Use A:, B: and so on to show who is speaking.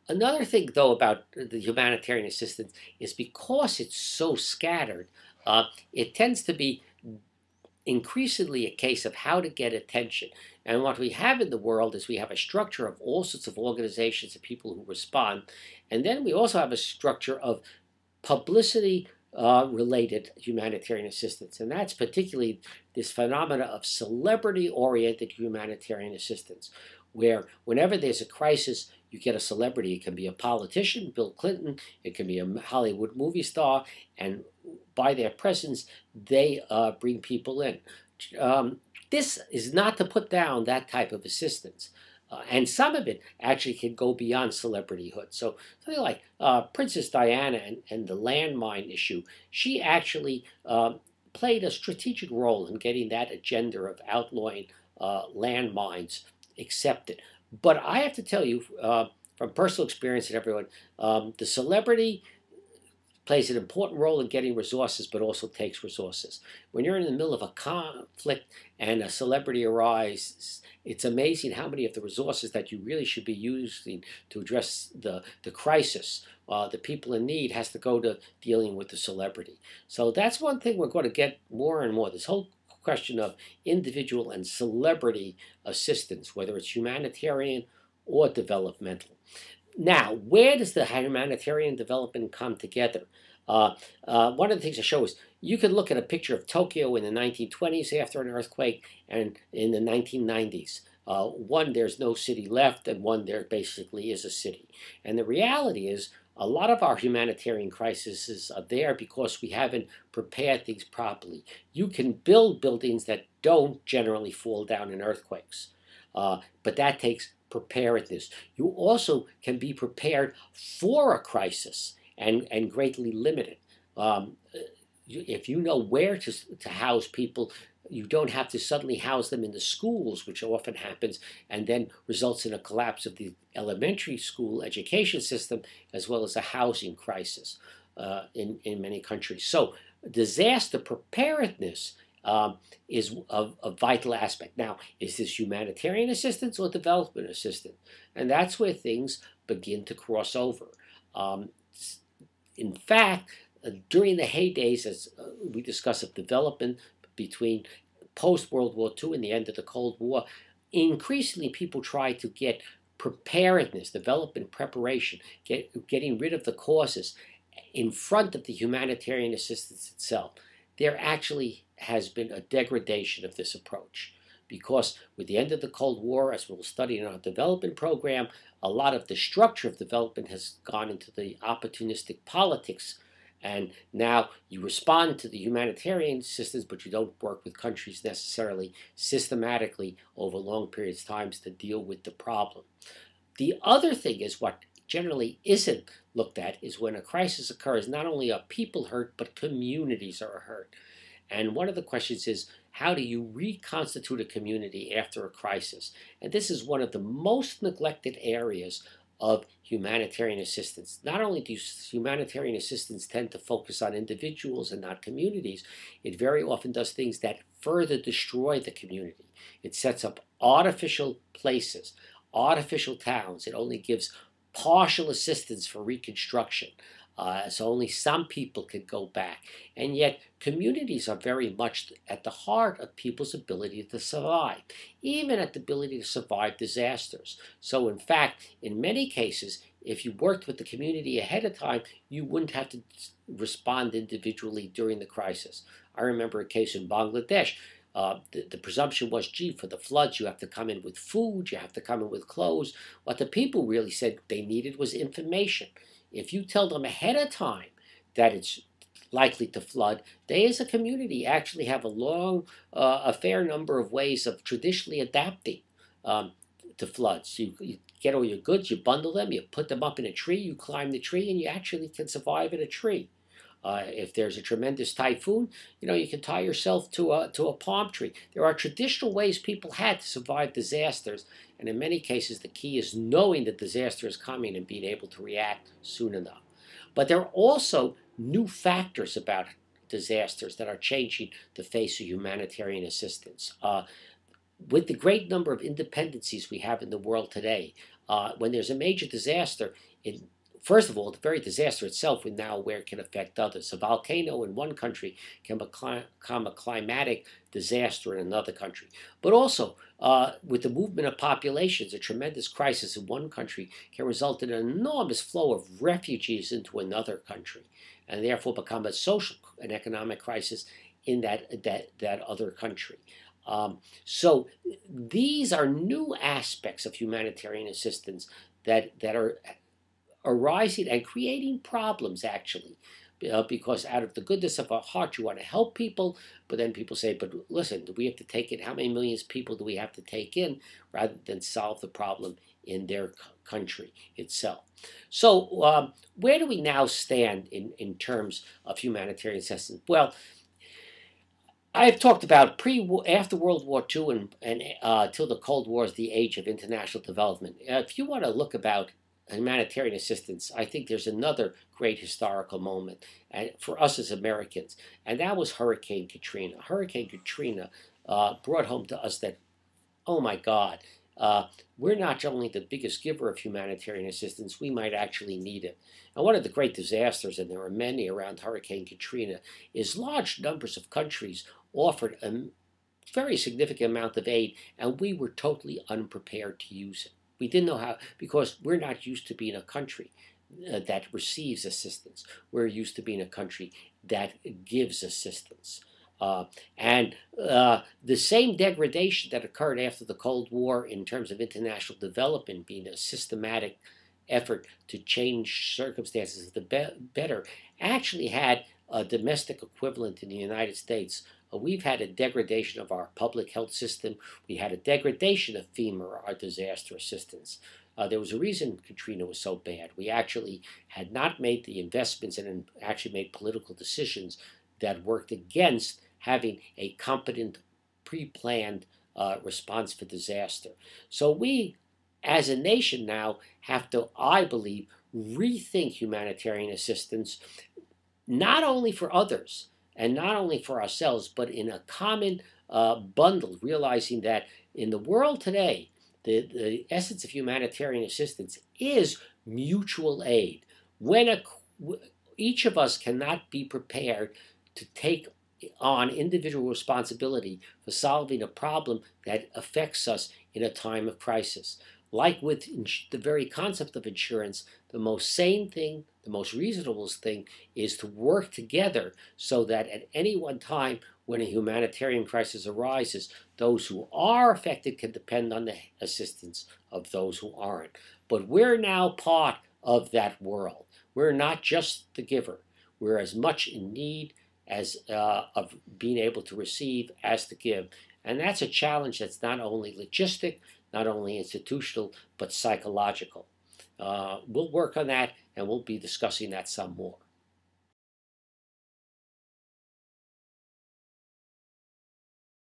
A: Another thing, though, about the humanitarian assistance is because it's so scattered, it tends to be increasingly a case of how to get attention. And what we have in the world is we have a structure of all sorts of organizations and people who respond. And then we also have a structure of publicity related humanitarian assistance. And that's particularly this phenomena of celebrity oriented humanitarian assistance, where whenever there's a crisis, you get a celebrity. It can be a politician, Bill Clinton, it can be a Hollywood movie star, and by their presence, they bring people in. Um, this is not to put down that type of assistance. And some of it actually can go beyond celebrityhood. So something like Princess Diana and the landmine issue, she actually played a strategic role in getting that agenda of outlawing landmines accepted. But I have to tell you, from personal experience and everyone, the celebrity plays an important role in getting resources, but also takes resources. When you're in the middle of a conflict and a celebrity arises, it's amazing how many of the resources that you really should be using to address the crisis, the people in need, has to go to dealing with the celebrity. So that's one thing we're going to get more and more. This whole question of individual and celebrity assistance, whether it's humanitarian or developmental. Now, where does the humanitarian development come together? One of the things I show is you can look at a picture of Tokyo in the 1920s after an earthquake and in the 1990s. One, there's no city left, and one, there basically is a city. And the reality is, a lot of our humanitarian crises are there because we haven't prepared things properly. You can build buildings that don't generally fall down in earthquakes, but that takes preparedness. You also can be prepared for a crisis and greatly limit it. If you know where to house people, you don't have to suddenly house them in the schools, which often happens and then results in a collapse of the elementary school education system as well as a housing crisis in many countries. So disaster preparedness is a vital aspect. Now, is this humanitarian assistance or development assistance? And that's where things begin to cross over. Um, in fact, during the heydays, as we discuss, of development between post World War II and the end of the Cold War, increasingly people try to get preparedness, development preparation, getting rid of the causes in front of the humanitarian assistance itself. There actually has been a degradation of this approach because with the end of the Cold War, as we'll study in our development program, a lot of the structure of development has gone into the opportunistic politics. And now you respond to the humanitarian assistance, but you don't work with countries necessarily systematically over long periods of time to deal with the problem. The other thing is what generally isn't looked at is when a crisis occurs, not only are people hurt, but communities are hurt. And one of the questions is, how do you reconstitute a community after a crisis? And this is one of the most neglected areas of humanitarian assistance. Not only do humanitarian assistance tend to focus on individuals and not communities, it very often does things that further destroy the community. It sets up artificial places, artificial towns. It only gives partial assistance for reconstruction. So only some people can go back. And yet communities are very much at the heart of people's ability to survive, even at the ability to survive disasters. So in fact, in many cases, if you worked with the community ahead of time, you wouldn't have to respond individually during the crisis. I remember a case in Bangladesh. The presumption was, gee, for the floods, you have to come in with food, you have to come in with clothes. What the people really said they needed was information. If you tell them ahead of time that it's likely to flood, they as a community actually have a fair number of ways of traditionally adapting um, to floods. You get all your goods, you bundle them, you put them up in a tree, you climb the tree, and you actually can survive in a tree. If there's a tremendous typhoon, you can tie yourself to a palm tree. There are traditional ways people had to survive disasters, and in many cases, the key is knowing that disaster is coming and being able to react soon enough. But there are also new factors about disasters that are changing the face of humanitarian assistance. With the great number of independencies we have in the world today, when there's a major disaster, it, first of all, the very disaster itself, we're now aware can affect others. A volcano in one country can become a climatic disaster in another country. But also, with the movement of populations, a tremendous crisis in one country can result in an enormous flow of refugees into another country, and therefore become a social and economic crisis in that other country. So these are new aspects of humanitarian assistance that are arising and creating problems, actually, because out of the goodness of our heart you want to help people, but then people say, but listen, do we have to take in, how many millions of people do we have to take in, rather than solve the problem in their country itself. So where do we now stand in terms of humanitarian assistance? Well, I've talked about after World War II and till the Cold War is the age of international development. If you want to look about humanitarian assistance, I think there's another great historical moment for us as Americans, and that was Hurricane Katrina. Hurricane Katrina brought home to us that, oh my God, we're not only the biggest giver of humanitarian assistance, we might actually need it. And one of the great disasters, and there were many around Hurricane Katrina, is large numbers of countries offered a very significant amount of aid, and we were totally unprepared to use it. We didn't know how, because we're not used to being a country that receives assistance. We're used to being a country that gives assistance. And the same degradation that occurred after the Cold War in terms of international development being a systematic effort to change circumstances for the better actually had a domestic equivalent in the United States. We've had a degradation of our public health system. We had a degradation of FEMA, our disaster assistance. There was a reason Katrina was so bad. We actually had not made the investments and actually made political decisions that worked against having a competent, pre-planned response for disaster. So we, as a nation now, have to, I believe, rethink humanitarian assistance, not only for others and not only for ourselves, but in a common bundle, realizing that in the world today, the essence of humanitarian assistance is mutual aid. When each of us cannot be prepared to take on individual responsibility for solving a problem that affects us in a time of crisis. Like with the very concept of insurance, the most sane thing, the most reasonable thing is to work together so that at any one time when a humanitarian crisis arises, those who are affected can depend on the assistance of those who aren't. But we're now part of that world. We're not just the giver. We're as much in need as of being able to receive as to give. And that's a challenge that's not only logistic, not only institutional, but psychological. We'll work on that, and we'll be discussing that some more.